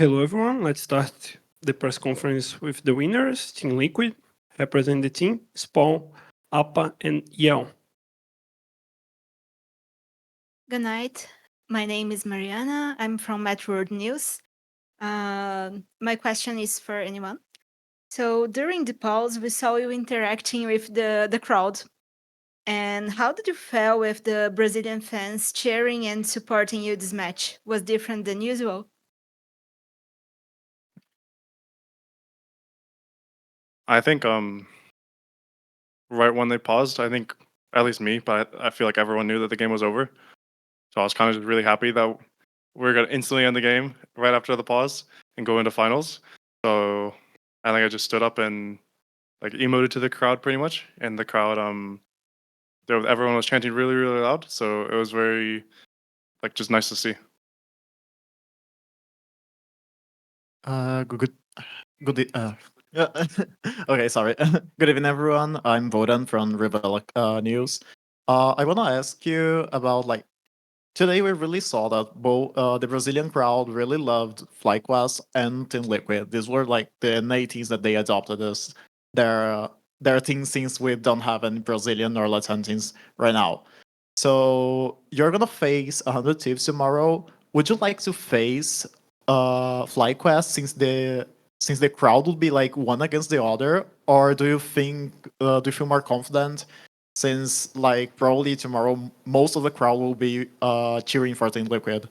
Hello, everyone. Let's start the press conference with the winners. Team Liquid represent the team, Spawn, Appa, and Yell. Good night. My name is Mariana. I'm from Metro News. My question is for anyone. So during the pause, we saw you interacting with the crowd. And how did you feel with the Brazilian fans cheering and supporting you this match? Was different than usual? I think right when they paused, I think at least me, but I feel like everyone knew that the game was over. So I was kind of just really happy that we're gonna instantly end the game right after the pause and go into finals. So I think I just stood up and like emoted to the crowd pretty much, and the crowd everyone was chanting really really loud. So it was very like just nice to see. Good, good. Yeah. Okay, sorry. Good evening, everyone. I'm Vodan from Rivella News. I want to ask you about like today. We really saw that both the Brazilian crowd really loved FlyQuest and Team Liquid. These were like the NATs that they adopted as their their team since we don't have any Brazilian or Latin teams right now. So you're gonna face 100 Thieves tomorrow. Would you like to face FlyQuest since the crowd would be like one against the other, or do you feel more confident since like probably tomorrow most of the crowd will be cheering for Team Liquid?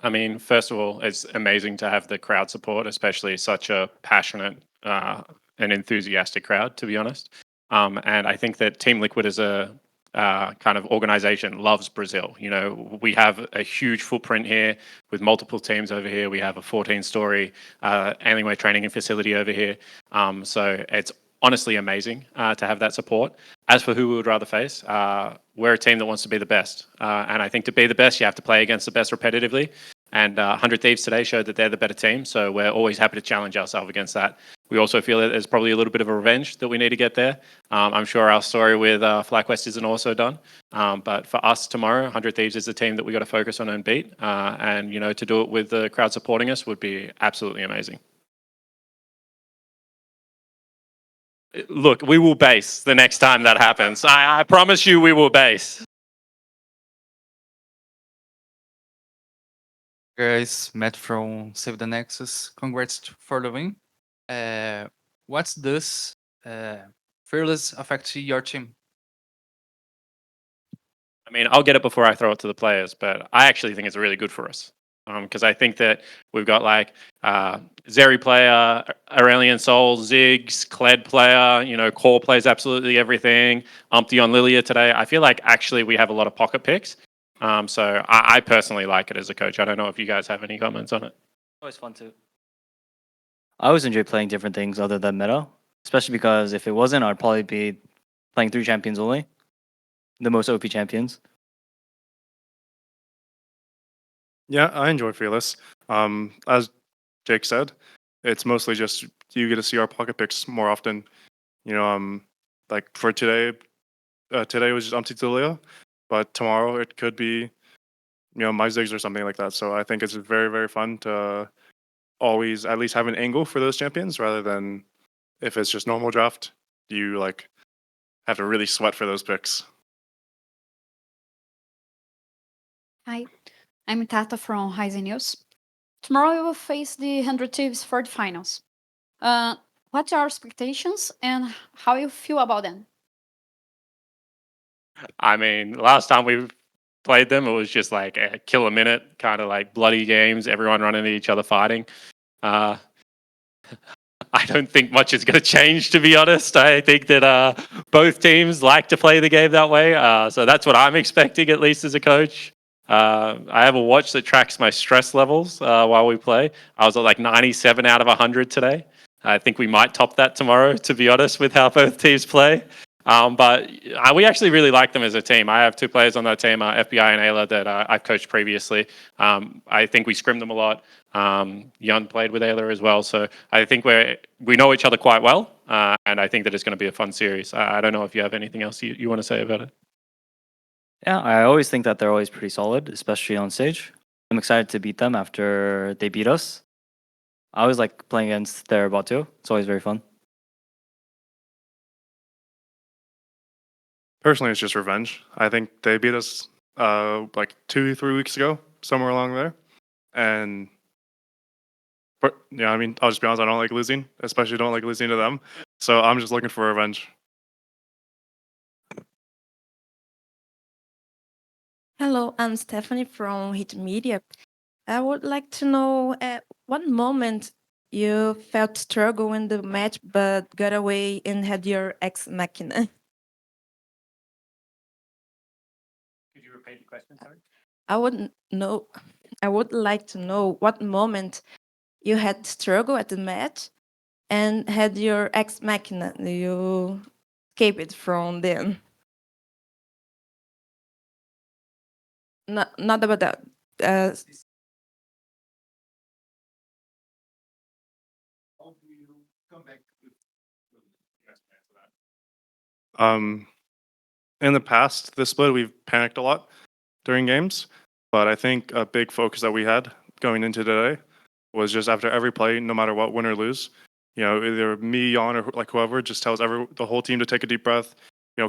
I mean, first of all, it's amazing to have the crowd support, especially such a passionate and enthusiastic crowd, to be honest. And I think that Team Liquid as a kind of organization loves Brazil. You know, we have a huge footprint here with multiple teams over here. We have a 14-story Alienware training and facility over here. So it's honestly amazing to have that support. As for who we would rather face, we're a team that wants to be the best. And I think to be the best, you have to play against the best repetitively. And 100 Thieves today showed that they're the better team. So we're always happy to challenge ourselves against that. We also feel that there's probably a little bit of a revenge that we need to get there. I'm sure our story with FlyQuest isn't also done. But for us tomorrow, 100 Thieves is the team that we got to focus on and beat. And, you know, to do it with the crowd supporting us would be absolutely amazing. Look, we will base the next time that happens. I promise you we will base. Guys, Matt from Save the Nexus. Congrats for the win. What's this fearless affect your team? I mean, I'll get it before I throw it to the players, but I actually think it's really good for us. Because I think that we've got like Zeri player, Aurelian Soul, Ziggs, Kled player, you know, Core plays absolutely everything. Umpty on Lilia today. I feel like actually we have a lot of pocket picks. So I personally like it as a coach. I don't know if you guys have any comments on it. Always fun too. I always enjoy playing different things other than meta, especially because if it wasn't, I'd probably be playing 3 champions only, the most OP champions. Yeah, I enjoy Fearless. As Jake said, it's mostly just you get to see our pocket picks more often. You know, like for today, today was just Umpty Tulia, but tomorrow it could be, you know, my Ziggs or something like that. So I think it's very, very fun to always at least have an angle for those champions rather than if it's just normal draft, you like have to really sweat for those picks. Hi, I'm Tata from Ryzen News. Tomorrow we will face the 100 Thieves for the finals. What are your expectations and how you feel about them? I mean, last time we played them, it was just like a kill a minute, kind of like bloody games, everyone running at each other fighting. Uh, I don't think much is going to change, to be honest. I think that both teams like to play the game that way. So that's what I'm expecting, at least as a coach. I have a watch that tracks my stress levels while we play. I was at like 97 out of 100 today. I think we might top that tomorrow, to be honest, with how both teams play. But we actually really like them as a team. I have 2 players on that team, FBI and Ayla, that I've coached previously. I think we scrimmed them a lot. Jan played with Ayla as well. So I think we know each other quite well. And I think that it's going to be a fun series. I don't know if you have anything else you want to say about it. Yeah, I always think that they're always pretty solid, especially on stage. I'm excited to beat them after they beat us. I always like playing against their bot too. It's always very fun. Personally, it's just revenge. I think they beat us like 2-3 weeks ago, somewhere along there. And yeah, I mean, I'll just be honest, I don't like losing, especially don't like losing to them. So I'm just looking for revenge. Hello, I'm Stephanie from Hit Media. I would like to know at what moment you felt struggle in the match but got away and had your ex machina. Could you repeat the question, sorry? I would know. I would like to know what moment you had struggle at the match and had your ex machina. You escaped from them. Not about that. Uh, In the past, this split, we've panicked a lot during games, but I think a big focus that we had going into today was just after every play, no matter what, win or lose, either me, Jan, or like whoever, just tells the whole team to take a deep breath,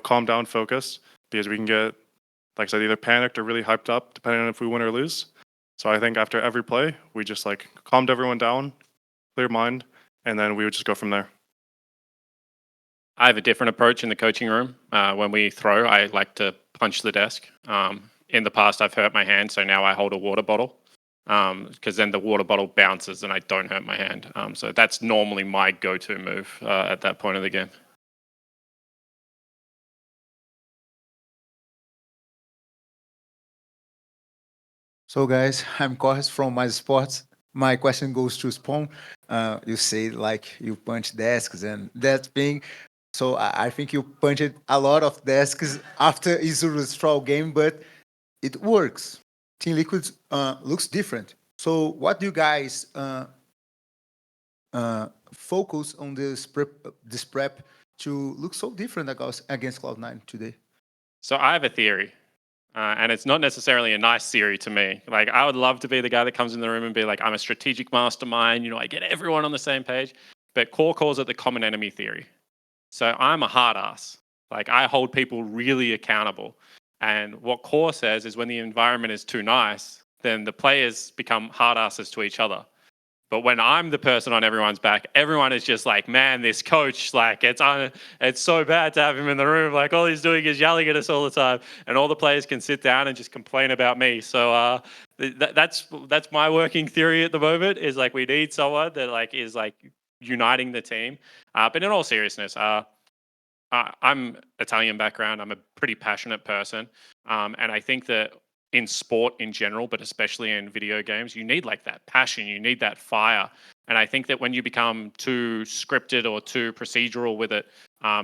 calm down, focus, because we can get, like I said, either panicked or really hyped up, depending on if we win or lose. So I think after every play, we just like calmed everyone down, clear mind, and then we would just go from there. I have a different approach in the coaching room. When we throw, I like to punch the desk. In the past, I've hurt my hand, so now I hold a water bottle because then the water bottle bounces and I don't hurt my hand. So that's normally my go-to move at that point of the game. So guys, I'm Corres from My Sports. My question goes to Spawn. You say like you punch desks and that thing. So I think you punched a lot of desks after Izuru's trial game, but it works. Team Liquid looks different. So what do you guys focus on this prep to look so different against Cloud9 today? So I have a theory. And it's not necessarily a nice theory to me. Like, I would love to be the guy that comes in the room and be like, I'm a strategic mastermind, I get everyone on the same page. But Core calls it the common enemy theory. So I'm a hard ass. Like, I hold people really accountable. And what Core says is when the environment is too nice, then the players become hard asses to each other. But when I'm the person on everyone's back, everyone is just like, man, this coach, like, it's so bad to have him in the room. Like, all he's doing is yelling at us all the time. And all the players can sit down and just complain about me. So that's my working theory at the moment is like, we need someone that like is like uniting the team. But in all seriousness, I'm Italian background. I'm a pretty passionate person. And I think that in sport in general, but especially in video games, you need like that passion, you need that fire. And I think that when you become too scripted or too procedural with it,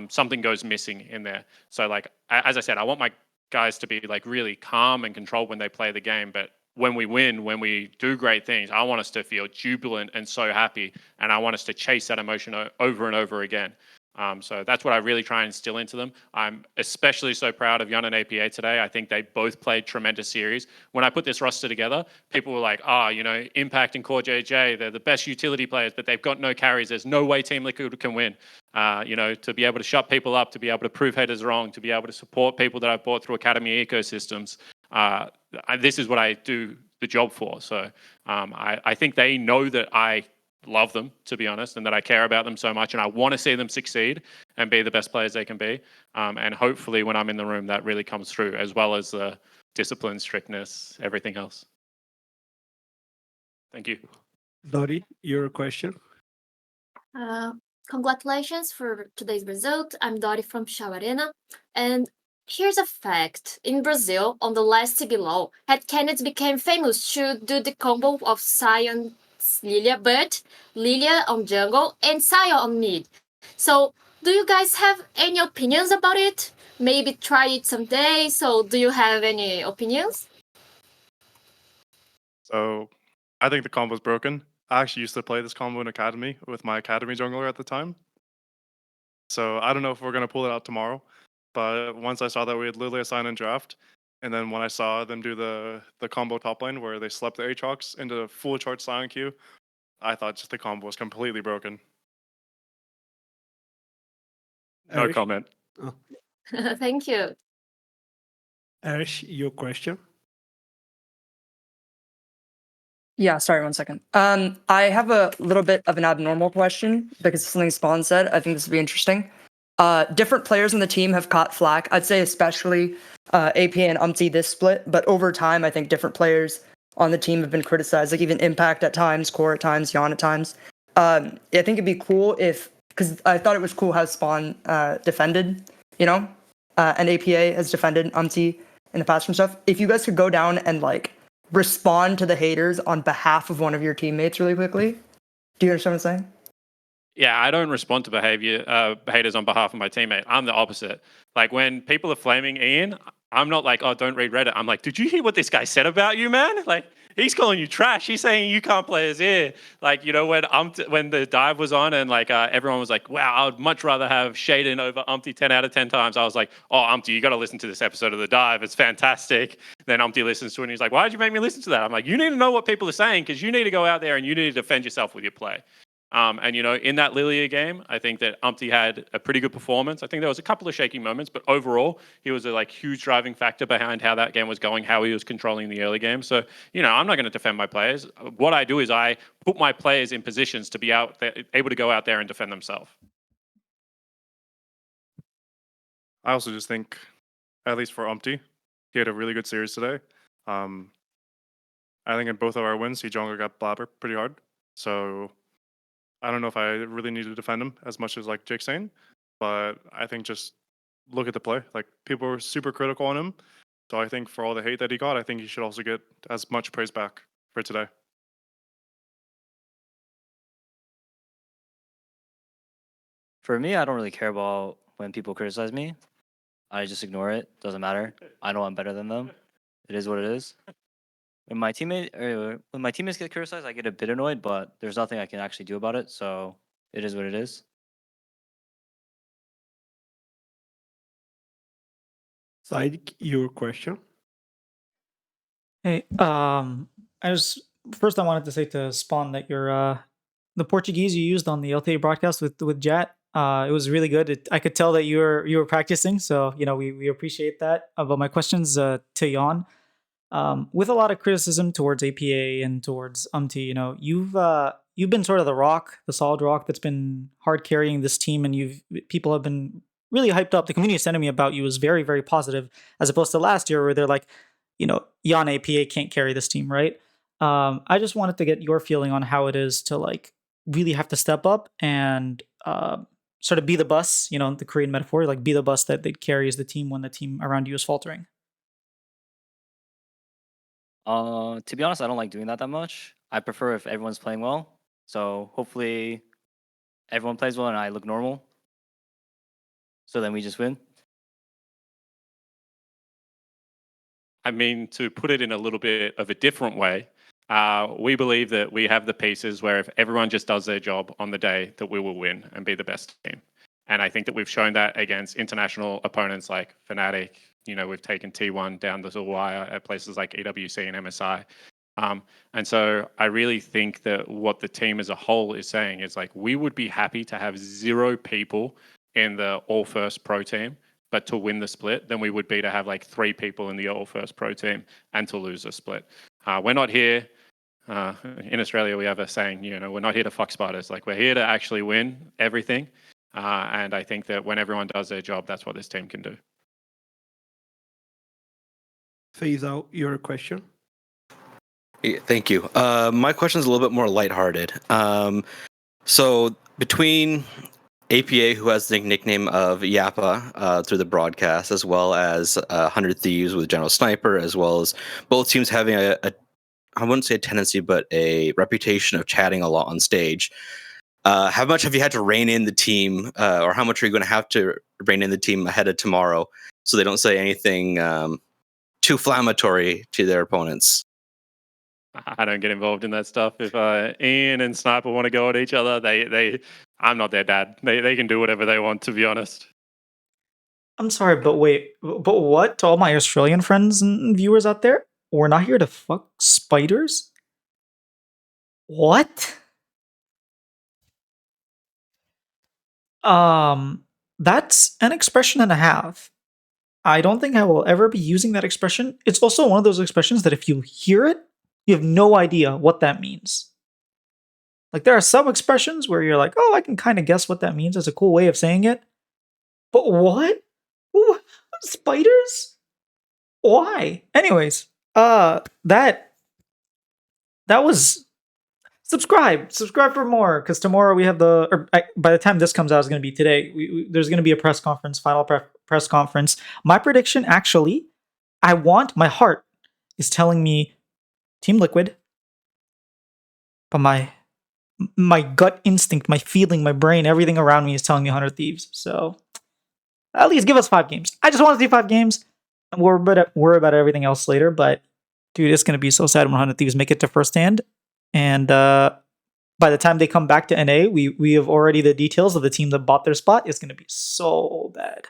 something goes missing in there. So like, as I said, I want my guys to be like really calm and controlled when they play the game. But when we win, when we do great things, I want us to feel jubilant and so happy. And I want us to chase that emotion over and over again. So that's what I really try and instill into them. I'm especially so proud of Jan and APA today. I think they both played tremendous series. When I put this roster together, people were like, Impact and Core JJ, they're the best utility players, but they've got no carries. There's no way Team Liquid can win. To be able to shut people up, to be able to prove haters wrong, to be able to support people that I've brought through Academy ecosystems. This is what I do the job for. So I think they know that I love them, to be honest, and that I care about them so much and I want to see them succeed and be the best players they can be. And hopefully when I'm in the room, that really comes through, as well as the discipline, strictness, everything else. Thank you. Dori, your question. Congratulations for today's result. I'm Dori from Shao Arena. And here's a fact. In Brazil, on the last CBLOL, Red Canids became famous to do the combo of Sion Lilia, but Lilia on jungle and Sion on mid. So, do you guys have any opinions about it? Maybe try it someday. So, do you have any opinions? So I think the combo's broken. I actually used to play this combo in Academy with my Academy jungler at the time. So I don't know if we're going to pull it out tomorrow. But once I saw that we had Lilia sign in draft, And then when I saw them do the combo top lane where they slept the Aatrox into full charge Sion Q, I thought just the combo was completely broken. No Eric? comment. Oh, Thank you. Ash, your question. Yeah, sorry, 1 second. I have a little bit of an abnormal question because of something Spawn said. I think this would be interesting. Different players on the team have caught flack. I'd say especially AP and Umpty this split, but over time, I think different players on the team have been criticized, like even Impact at times, Core at times, Yon at times. I think it'd be cool if, because I thought it was cool how Spawn defended, and APA has defended Umpty in the past and stuff. If you guys could go down and like respond to the haters on behalf of one of your teammates really quickly. Do you understand what I'm saying? Yeah, I don't respond to haters on behalf of my teammate. I'm the opposite. Like when people are flaming Ian, I'm not like, oh, don't read Reddit. I'm like, did you hear what this guy said about you, man? Like he's calling you trash. He's saying you can't play as ear. Like when the dive was on and like everyone was like, wow, I would much rather have Shaden over Umpty 10 out of 10 times. I was like, oh, Umpty, you got to listen to this episode of the dive. It's fantastic. Then Umpty listens to it and he's like, why did you make me listen to that? I'm like, you need to know what people are saying because you need to go out there and you need to defend yourself with your play. And in that Lilia game, I think that Umpty had a pretty good performance. I think there was a couple of shaky moments, but overall, he was a huge driving factor behind how that game was going, how he was controlling the early game. So, I'm not going to defend my players. What I do is I put my players in positions to be out there, able to go out there and defend themselves. I also just think, at least for Umpty, he had a really good series today. I think in both of our wins, he jungle got blabber pretty hard. So I don't know if I really need to defend him as much as like Jake's saying, but I think just look at the play. Like people were super critical on him. So I think for all the hate that he got, I think he should also get as much praise back for today. For me, I don't really care about when people criticize me. I just ignore it. Doesn't matter. I know I'm better than them. It is what it is. When my teammates get criticized, I get a bit annoyed, but there's nothing I can actually do about it. So it is what it is. Sadik, your question. Hey, I wanted to say to Spawn that the Portuguese you used on the LTA broadcast with Jat, it was really good. I could tell that you were practicing, so we appreciate that. But my questions to Jan, with a lot of criticism towards APA and towards Umpty, you've been sort of the solid rock that's been hard carrying this team, and people have been really hyped up. The community sentiment about you is very, very positive, as opposed to last year where they're like, Jan APA can't carry this team, right? I just wanted to get your feeling on how it is to like really have to step up and sort of be the bus, the Korean metaphor, like be the bus that carries the team when the team around you is faltering. To be honest, I don't like doing that much. I prefer if everyone's playing well. So hopefully everyone plays well and I look normal. So then we just win. I mean, to put it in a little bit of a different way, we believe that we have the pieces where if everyone just does their job on the day, that we will win and be the best team. And I think that we've shown that against international opponents like Fnatic. We've taken T1 down the wire at places like EWC and MSI. And so I really think that what the team as a whole is saying is like, we would be happy to have 0 people in the All First Pro team, but to win the split, than we would be to have like 3 people in the All First Pro team and to lose the split. We're not here. In Australia, we have a saying, we're not here to fuck spiders. Like we're here to actually win everything. And I think that when everyone does their job, that's what this team can do. Phase out your question. Yeah, thank you. My question is a little bit more lighthearted. So between APA, who has the nickname of Yappa through the broadcast, as well as 100 Thieves with General Sniper, as well as both teams having I wouldn't say a tendency, but a reputation of chatting a lot on stage. How much have you had to rein in the team, or how much are you going to have to rein in the team ahead of tomorrow so they don't say anything too inflammatory to their opponents? I don't get involved in that stuff. If Ian and Sniper want to go at each other, I'm not their dad. They can do whatever they want, to be honest. I'm sorry, but wait, but what? To all my Australian friends and viewers out there, we're not here to fuck spiders? What? That's an expression and a half. I don't think I will ever be using that expression. It's also one of those expressions that if you hear it, you have no idea what that means. Like there are some expressions where you're like, oh, I can kind of guess what that means. It's a cool way of saying it. But what? Ooh, spiders? Why? Anyways, that was subscribe for more, because tomorrow we have by the time this comes out, is going to be today. There's going to be a press conference, final press conference. My prediction, actually, my heart is telling me Team Liquid, but my gut instinct, my feeling, my brain, everything around me is telling me 100 Thieves. So at least give us 5 games. I just want to see 5 games. And we'll worry about everything else later. But dude, it's going to be so sad when 100 Thieves make it to first hand. And by the time they come back to NA, we have already the details of the team that bought their spot. It's going to be so bad.